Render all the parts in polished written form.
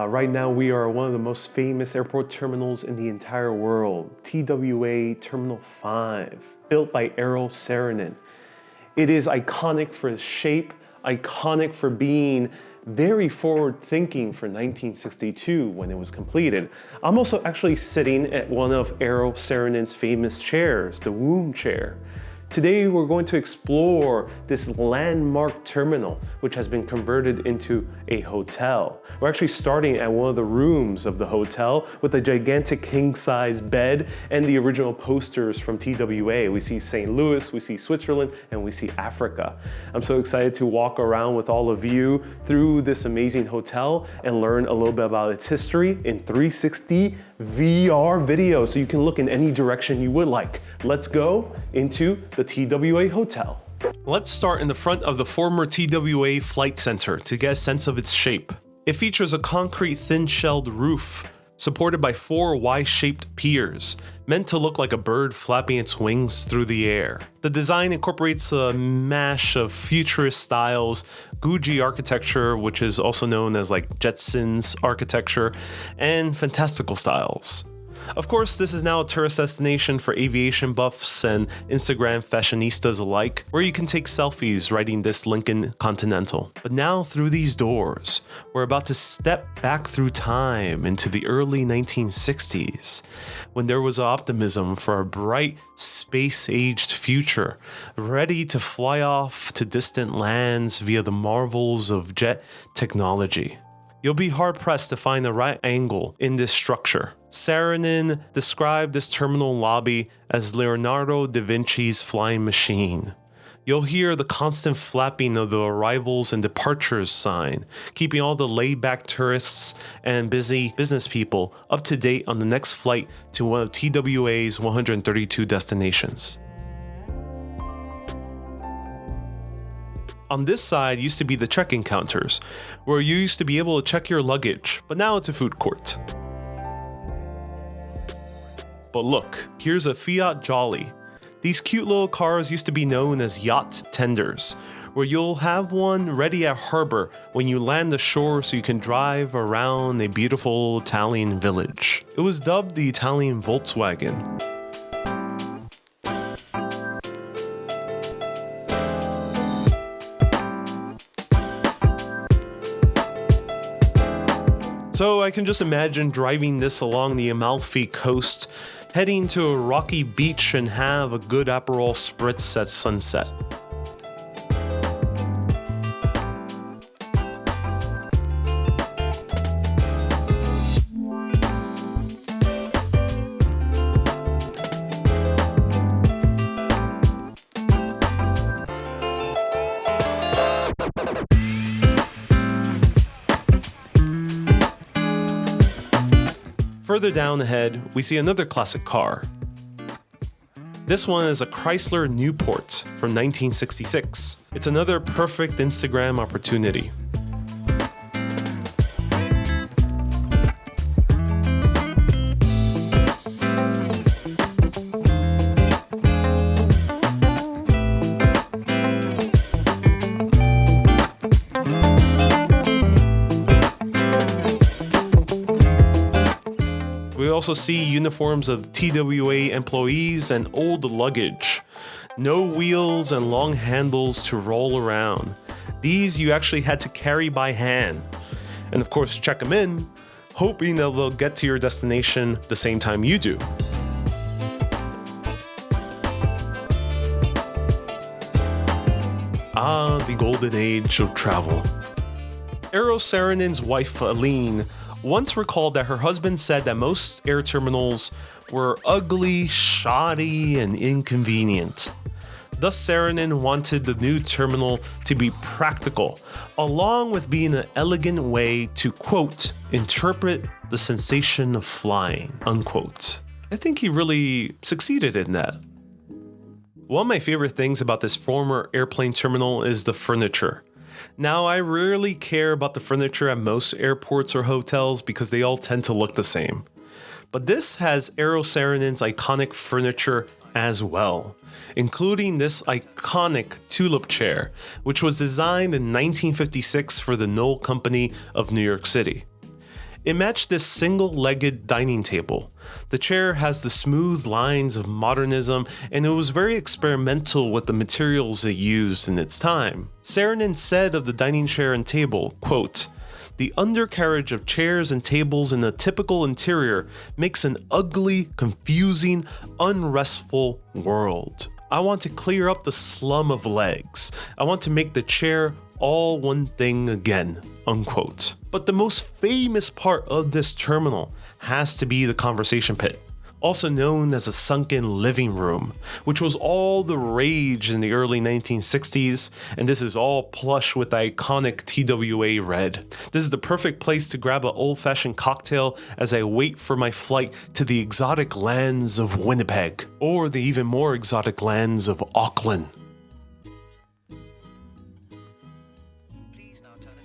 Right now we are one of the most famous airport terminals in the entire world, TWA Terminal 5, built by Eero Saarinen. It is iconic for its shape, iconic for being very forward-thinking for 1962 when it was completed. I'm also actually sitting at one of Eero Saarinen's famous chairs, the womb chair. Today we're going to explore this landmark terminal, which has been converted into a hotel. We're actually starting at one of the rooms of the hotel with a gigantic king-size bed and the original posters from TWA. We see St. Louis, we see Switzerland, and we see Africa. I'm so excited to walk around with all of you through this amazing hotel and learn a little bit about its history in 360 VR video, so you can look in any direction you would like. Let's go into the TWA Hotel. Let's start in the front of the former TWA Flight Center to get a sense of its shape. It features a concrete thin-shelled roof supported by 4 Y-shaped piers, meant to look like a bird flapping its wings through the air. The design incorporates a mash of futurist styles, Guji architecture, which is also known as like Jetsons architecture, and fantastical styles. Of course, this is now a tourist destination for aviation buffs and Instagram fashionistas alike, where you can take selfies riding this Lincoln Continental. But now through these doors, we're about to step back through time into the early 1960s, when there was optimism for a bright, space-aged future, ready to fly off to distant lands via the marvels of jet technology. You'll be hard-pressed to find the right angle in this structure. Saarinen described this terminal lobby as Leonardo da Vinci's flying machine. You'll hear the constant flapping of the arrivals and departures sign, keeping all the laid-back tourists and busy business people up to date on the next flight to one of TWA's 132 destinations. On this side used to be the check-in counters, where you used to be able to check your luggage, but now it's a food court. But look, here's a Fiat Jolly. These cute little cars used to be known as yacht tenders, where you'll have one ready at harbor when you land ashore so you can drive around a beautiful Italian village. It was dubbed the Italian Volkswagen. So I can just imagine driving this along the Amalfi Coast, heading to a rocky beach and have a good Aperol Spritz at sunset. Further down ahead, we see another classic car. This one is a Chrysler Newport from 1966. It's another perfect Instagram opportunity. We also see uniforms of TWA employees and old luggage. No wheels and long handles to roll around. These you actually had to carry by hand. And of course, check them in, hoping that they'll get to your destination the same time you do. Ah, the golden age of travel. Eero Saarinen's wife, Aline, once recalled that her husband said that most air terminals were ugly, shoddy, and inconvenient. Thus, Saarinen wanted the new terminal to be practical, along with being an elegant way to, quote, interpret the sensation of flying, unquote. I think he really succeeded in that. One of my favorite things about this former airplane terminal is the furniture. Now, I rarely care about the furniture at most airports or hotels because they all tend to look the same. But this has Eero Saarinen's iconic furniture as well, including this iconic tulip chair, which was designed in 1956 for the Knoll Company of New York City. It matched this single-legged dining table. The chair has the smooth lines of modernism, and it was very experimental with the materials it used in its time. Saarinen said of the dining chair and table, quote, "The undercarriage of chairs and tables in a typical interior makes an ugly, confusing, unrestful world. I want to clear up the slum of legs. I want to make the chair all one thing again," unquote. But the most famous part of this terminal has to be the conversation pit, also known as a sunken living room, which was all the rage in the early 1960s, and this is all plush with the iconic TWA red. This is the perfect place to grab an old-fashioned cocktail as I wait for my flight to the exotic lands of Winnipeg, or the even more exotic lands of Auckland.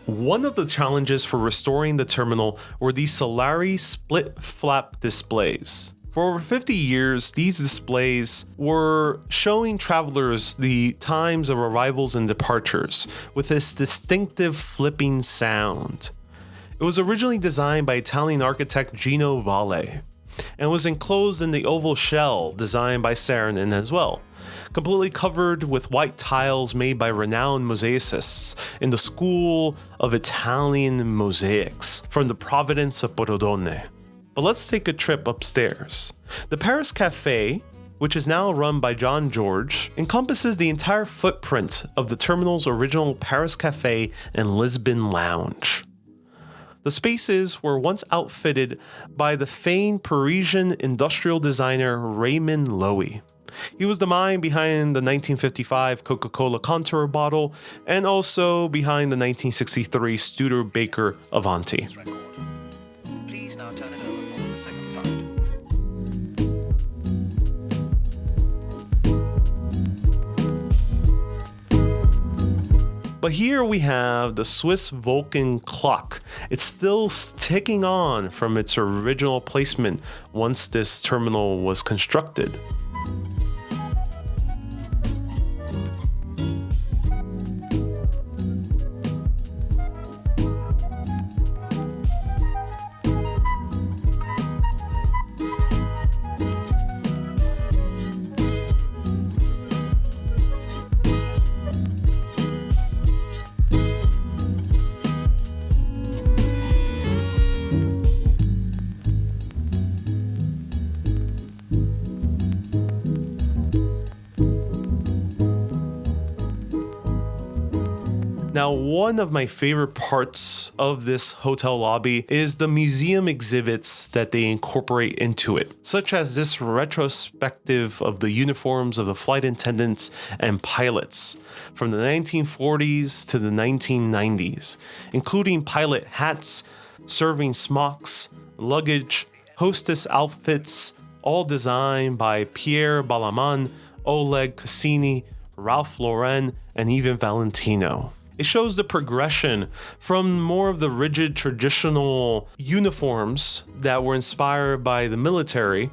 One of the challenges for restoring the terminal were these Solari split flap displays. For over 50 years, these displays were showing travelers the times of arrivals and departures with this distinctive flipping sound. It was originally designed by Italian architect Gino Valle and was enclosed in the oval shell designed by Saarinen as well, completely covered with white tiles made by renowned mosaicists in the school of Italian mosaics from the province of Pordenone. But let's take a trip upstairs. The Paris Café, which is now run by John George, encompasses the entire footprint of the terminal's original Paris Café and Lisbon Lounge. The spaces were once outfitted by the famed Parisian industrial designer Raymond Loewy. He was the mind behind the 1955 Coca-Cola Contour bottle and also behind the 1963 Studebaker Avanti. Please now turn it over for the second time. But here we have the Swiss Vulcan clock. It's still ticking on from its original placement once this terminal was constructed. Now, one of my favorite parts of this hotel lobby is the museum exhibits that they incorporate into it, such as this retrospective of the uniforms of the flight attendants and pilots from the 1940s to the 1990s, including pilot hats, serving smocks, luggage, hostess outfits, all designed by Pierre Balmain, Oleg Cassini, Ralph Lauren, and even Valentino. It shows the progression from more of the rigid traditional uniforms that were inspired by the military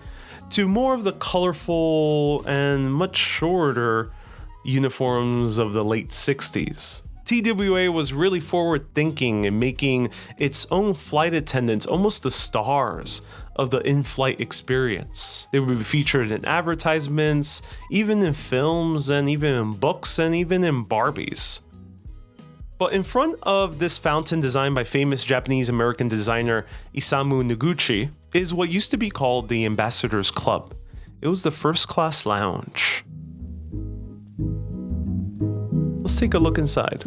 to more of the colorful and much shorter uniforms of the late 60s. TWA was really forward thinking in making its own flight attendants almost the stars of the in-flight experience. They would be featured in advertisements, even in films, and even in books, and even in Barbies. But in front of this fountain designed by famous Japanese-American designer Isamu Noguchi is what used to be called the Ambassador's Club. It was the first-class lounge. Let's take a look inside.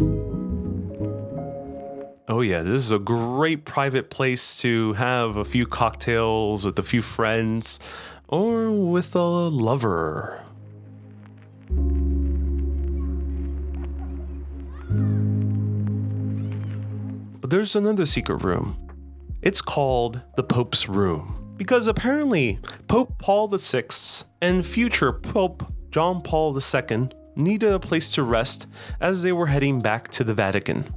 Oh yeah, this is a great private place to have a few cocktails with a few friends or with a lover. But there's another secret room. It's called the Pope's Room, because apparently Pope Paul VI and future Pope John Paul II needed a place to rest as they were heading back to the Vatican.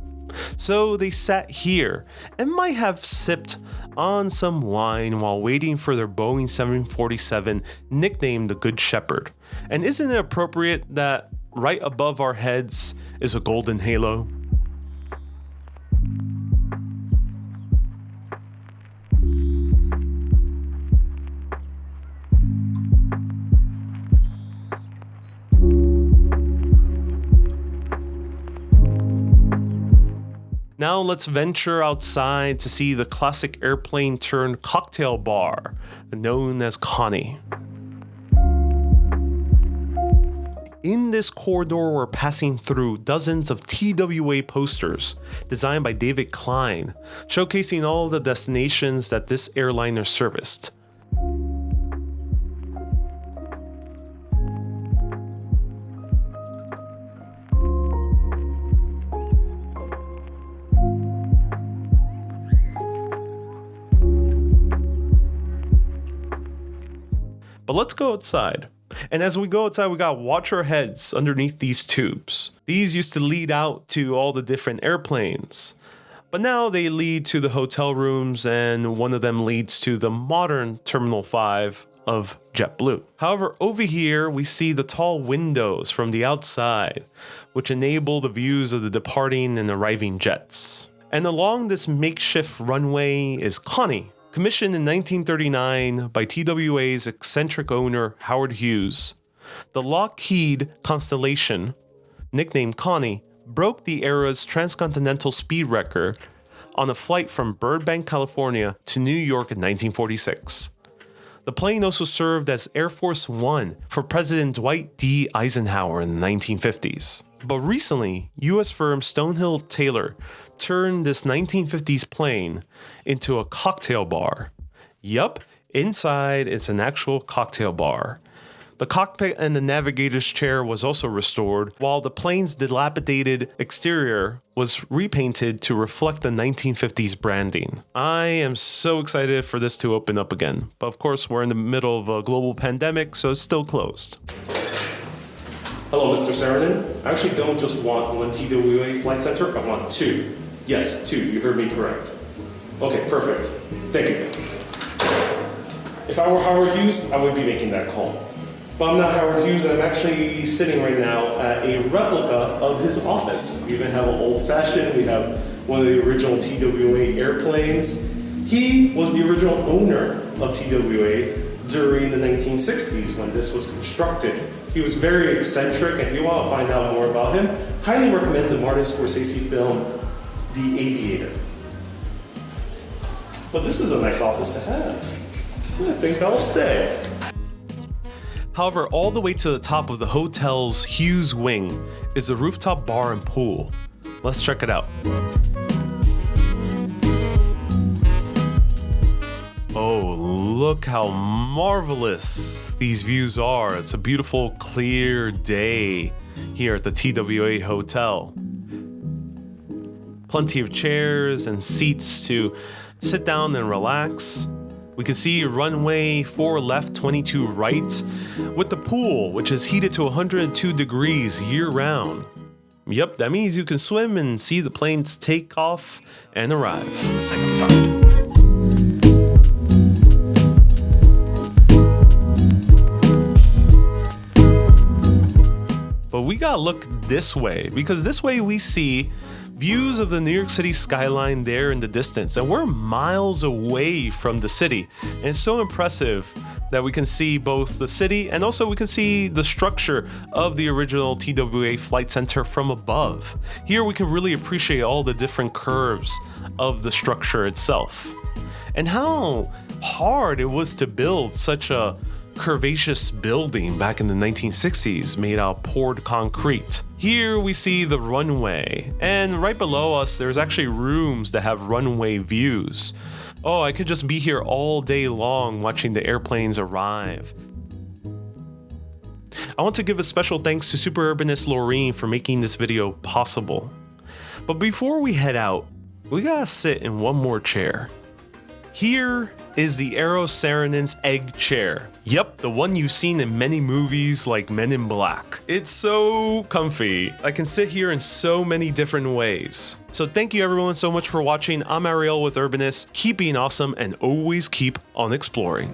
So they sat here and might have sipped on some wine while waiting for their Boeing 747, nicknamed the Good Shepherd. And isn't it appropriate that right above our heads is a golden halo? Now let's venture outside to see the classic airplane turned cocktail bar, known as Connie. In this corridor, we're passing through dozens of TWA posters designed by David Klein, showcasing all the destinations that this airliner serviced. But let's go outside. And as we go outside, we gotta watch our heads underneath these tubes. These used to lead out to all the different airplanes, but now they lead to the hotel rooms, and one of them leads to the modern Terminal 5 of JetBlue. However, over here, we see the tall windows from the outside, which enable the views of the departing and arriving jets. And along this makeshift runway is Connie, commissioned in 1939 by TWA's eccentric owner Howard Hughes. The Lockheed Constellation, nicknamed Connie, broke the era's transcontinental speed record on a flight from Burbank, California to New York in 1946. The plane also served as Air Force One for President Dwight D. Eisenhower in the 1950s. But recently, US firm Stonehill Taylor turned this 1950s plane into a cocktail bar. Yup, inside it's an actual cocktail bar. The cockpit and the navigator's chair was also restored, while the plane's dilapidated exterior was repainted to reflect the 1950s branding. I am so excited for this to open up again, but of course we're in the middle of a global pandemic, so it's still closed. Hello, Mr. Saarinen. I actually don't just want one TWA Flight Center, I want two. Yes, two, you heard me correct. Okay, perfect. Thank you. If I were Howard Hughes, I would be making that call. But I'm not Howard Hughes, I'm actually sitting right now at a replica of his office. We even have an old-fashioned, we have one of the original TWA airplanes. He was the original owner of TWA during the 1960s when this was constructed. He was very eccentric, and if you want to find out more about him, highly recommend the Martin Scorsese film, The Aviator. But this is a nice office to have. I think I'll stay. However, all the way to the top of the hotel's Hughes wing is the Rooftop Bar and Pool. Let's check it out. Oh, look how marvelous these views are. It's a beautiful, clear day here at the TWA Hotel. Plenty of chairs and seats to sit down and relax. We can see runway 4 left, 22 right, with the pool, which is heated to 102 degrees year-round. Yep, that means you can swim and see the planes take off and arrive. The second time. But we gotta look this way, because this way we see views of the New York City skyline there in the distance, and we're miles away from the city. And it's so impressive that we can see both the city and also we can see the structure of the original TWA Flight Center from above. Here we can really appreciate all the different curves of the structure itself, and how hard it was to build such a curvaceous building back in the 1960s made out of poured concrete. Here we see the runway, and right below us there's actually rooms that have runway views. Oh, I could just be here all day long watching the airplanes arrive. I want to give a special thanks to Super Urbanist Lorene for making this video possible. But before we head out, we gotta sit in one more chair. Here is the Eero Saarinen's egg chair. Yep, the one you've seen in many movies like Men in Black. It's so comfy. I can sit here in so many different ways. So thank you everyone so much for watching. I'm Ariel with Urbanist. Keep being awesome and always keep on exploring.